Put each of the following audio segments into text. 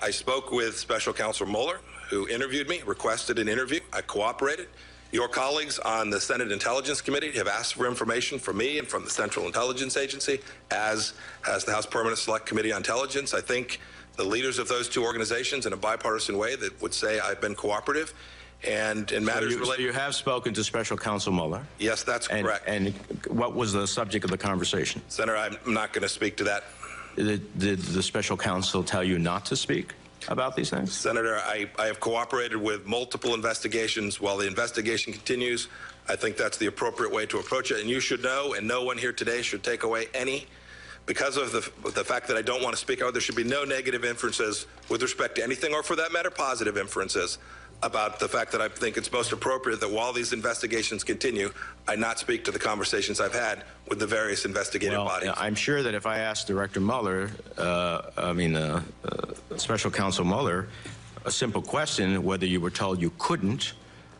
I spoke with Special Counsel Mueller, who interviewed me, requested an interview. I cooperated. Your colleagues on the Senate Intelligence Committee have asked for information from me and from the Central Intelligence Agency, as has the House Permanent Select Committee on Intelligence. I think the leaders of those two organizations, in a bipartisan way, that would say I've been cooperative. And in matters related... So you have spoken to Special Counsel Mueller? Yes, that's correct. And what was the subject of the conversation? Senator, I'm not going to speak to that. Did the Special Counsel tell you not to speak about these things? Senator, I have cooperated with multiple investigations. While the investigation continues, I think that's the appropriate way to approach it. And you should know, and no one here today should take away any, because of the fact that I don't want to speak out, there should be no negative inferences with respect to anything, or for that matter, positive inferences about the fact that I think it's most appropriate that while these investigations continue, I not speak to the conversations I've had with the various investigative bodies. I'm sure that if I asked Director Mueller, Special Counsel Mueller, a simple question, whether you were told you couldn't,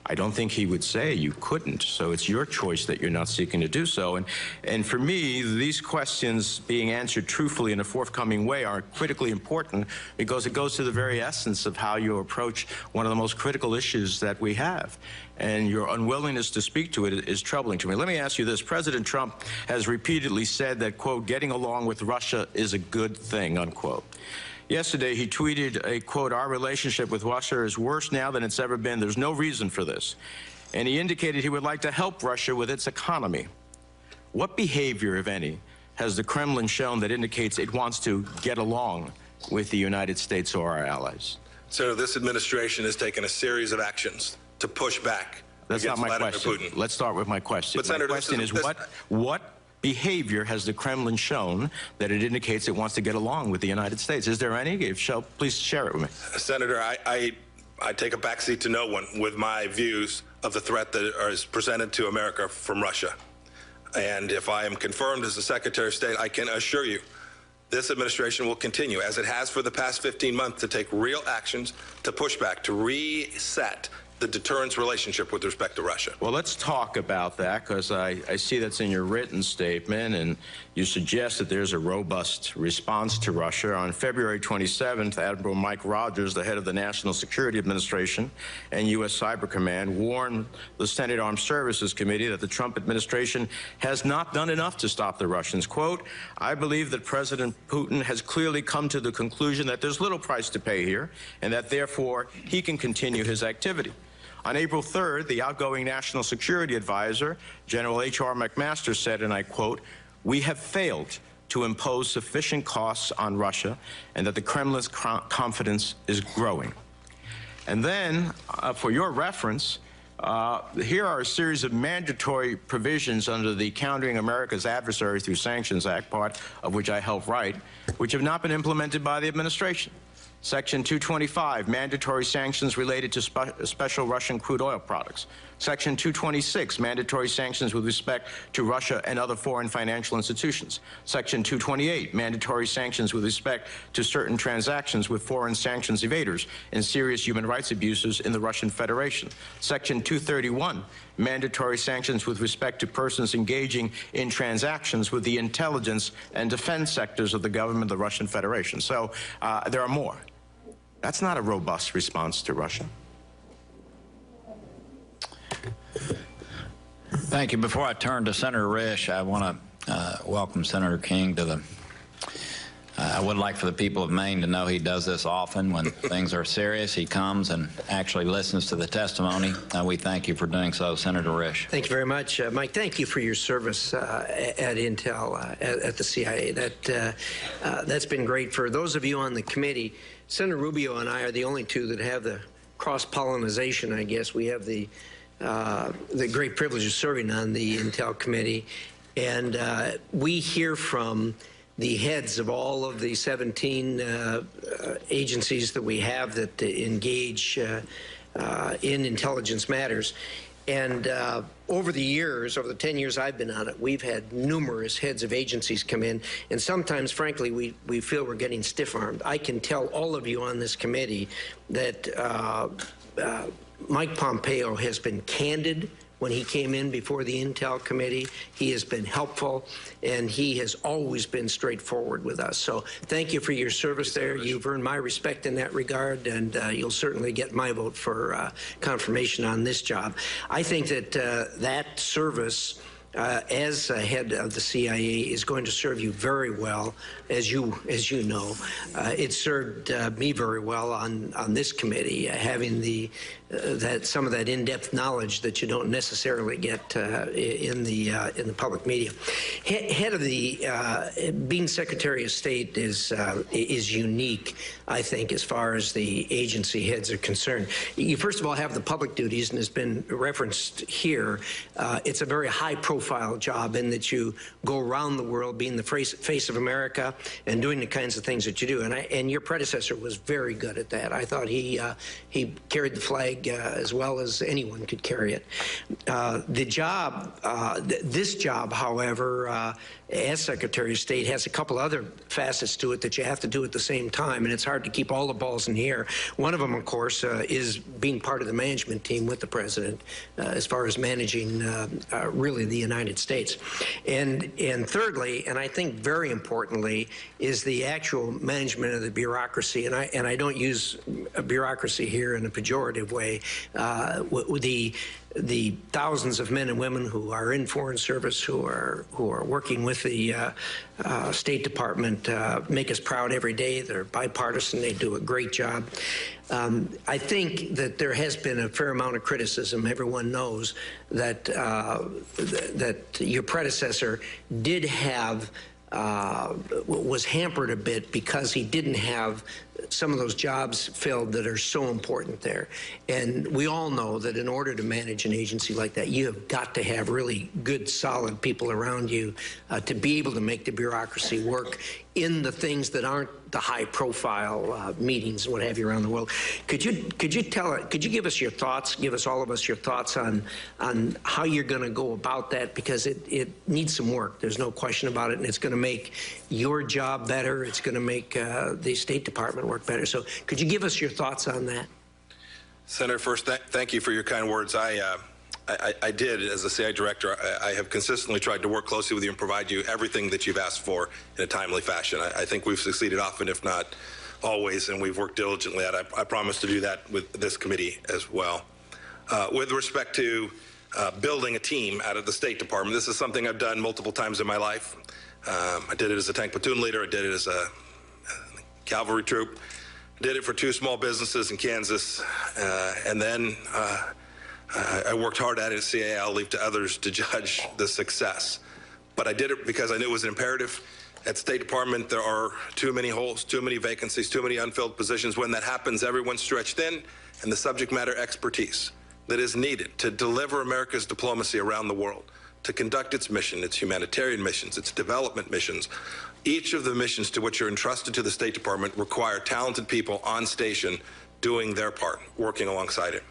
I don't think he would say you couldn't. So it's your choice that you're not seeking to do so. And for me, these questions being answered truthfully in a forthcoming way are critically important, because it goes to the very essence of how you approach one of the most critical issues that we have. And your unwillingness to speak to it is troubling to me. Let me ask you this. President Trump has repeatedly said that, quote, getting along with Russia is a good thing, unquote. Yesterday, he tweeted a quote, our relationship with Russia is worse now than it's ever been. There's no reason for this. And he indicated he would like to help Russia with its economy. What behavior, if any, has the Kremlin shown that indicates it wants to get along with the United States or our allies? So this administration has taken a series of actions to push back That's against not my Vladimir question. Putin. Let's start with my question. But Senator, my question is what behavior has the Kremlin shown that it indicates it wants to get along with the United States? Is there any? If so, please share it with me. Senator, I take a backseat to no one with my views of the threat that is presented to America from Russia. And if I am confirmed as the Secretary of State, I can assure you this administration will continue, as it has for the past 15 months, to take real actions to push back, to reset the deterrence relationship with respect to Russia. Well, let's talk about that, because I see that's in your written statement, and you suggest that there's a robust response to Russia. On February 27th, Admiral Mike Rogers, the head of the National Security Administration and U.S. Cyber Command, warned the Senate Armed Services Committee that the Trump administration has not done enough to stop the Russians. Quote, I believe that President Putin has clearly come to the conclusion that there's little price to pay here, and that therefore he can continue his activity. On April 3rd, the outgoing National Security Advisor, General H.R. McMaster, said, and I quote, we have failed to impose sufficient costs on Russia, and that the Kremlin's confidence is growing. And then, for your reference, here are a series of mandatory provisions under the Countering America's Adversaries Through Sanctions Act, part of which I helped write, which have not been implemented by the administration. Section 225, mandatory sanctions related to special Russian crude oil products. Section 226, mandatory sanctions with respect to Russia and other foreign financial institutions. Section 228, mandatory sanctions with respect to certain transactions with foreign sanctions evaders and serious human rights abuses in the Russian Federation. Section 231, mandatory sanctions with respect to persons engaging in transactions with the intelligence and defense sectors of the government of the Russian Federation. So there are more. That's not a robust response to Russia. Thank you. Before I turn to Senator Risch, I want to welcome Senator King to the... I would like for the people of Maine to know he does this often. When things are serious, he comes and actually listens to the testimony. We thank you for doing so, Senator Risch. Thank you very much, Mike. Thank you for your service at Intel, at the CIA. That's been great. For those of you on the committee, Senator Rubio and I are the only two that have the cross-pollination, I guess. We have the great privilege of serving on the Intel committee, and we hear from the heads of all of the 17 agencies that we have that engage in intelligence matters. And over the years, over the 10 years I've been on it, we've had numerous heads of agencies come in, and sometimes, frankly, we feel we're getting stiff-armed. I can tell all of you on this committee that Mike Pompeo has been candid when he came in before the Intel Committee. He has been helpful, and he has always been straightforward with us. So thank you for your service there. You've earned my respect in that regard, and you'll certainly get my vote for confirmation on this job. I think that that service as head of the CIA is going to serve you very well, as you know. It served me very well on this committee, having some of that in-depth knowledge that you don't necessarily get in the public media. Head of the being Secretary of State is unique, I think, as far as the agency heads are concerned. You first of all have the public duties, and has been referenced here. It's a very high-profile job in that you go around the world being the face of America and doing the kinds of things that you do. And your predecessor was very good at that. I thought he carried the flag as well as anyone could carry it. This job, however, as Secretary of State, has a couple other facets to it that you have to do at the same time, and it's hard to keep all the balls in the air. One of them, of course, is being part of the management team with the president as far as managing really the United States. And thirdly, and I think very importantly, is the actual management of the bureaucracy. And I don't use bureaucracy here in a pejorative way. The thousands of men and women who are in foreign service, who are working with the State Department, make us proud every day. They're bipartisan. They do a great job. I think that there has been a fair amount of criticism. Everyone knows that that your predecessor did have was hampered a bit because he didn't have some of those jobs filled that are so important there. And we all know that in order to manage an agency like that, you have got to have really good, solid people around you to be able to make the bureaucracy work in the things that aren't the high-profile meetings and what have you around the world. Could you give us your thoughts, give us all of us your thoughts on how you're going to go about that, because it needs some work. There's no question about it, and it's going to make your job better. It's going to make the State Department work better. So could you give us your thoughts on that? Senator, first, thank you for your kind words. I did, as the CIA director, I have consistently tried to work closely with you and provide you everything that you've asked for in a timely fashion. I think we've succeeded often, if not always, and we've worked diligently at it. I promise to do that with this committee as well. With respect to building a team out of the State Department, this is something I've done multiple times in my life. I did it as a tank platoon leader. I did it as a cavalry troop. Did it for 2 small businesses in Kansas, and then I worked hard at it at CIA. I'll leave to others to judge the success. But I did it because I knew it was an imperative. At State Department, there are too many holes, too many vacancies, too many unfilled positions. When that happens, everyone's stretched thin, and the subject matter expertise that is needed to deliver America's diplomacy around the world, to conduct its mission, its humanitarian missions, its development missions. Each of the missions to which are entrusted to the State Department require talented people on station doing their part, working alongside it.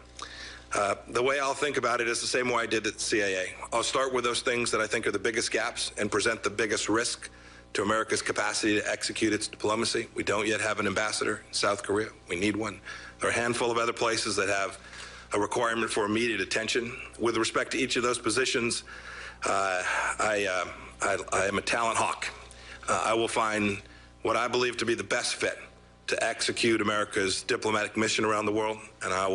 The way I'll think about it is the same way I did at the CIA. I'll start with those things that I think are the biggest gaps and present the biggest risk to America's capacity to execute its diplomacy. We don't yet have an ambassador in South Korea. We need one. There are a handful of other places that have a requirement for immediate attention. With respect to each of those positions, I am a talent hawk. I will find what I believe to be the best fit to execute America's diplomatic mission around the world, and I will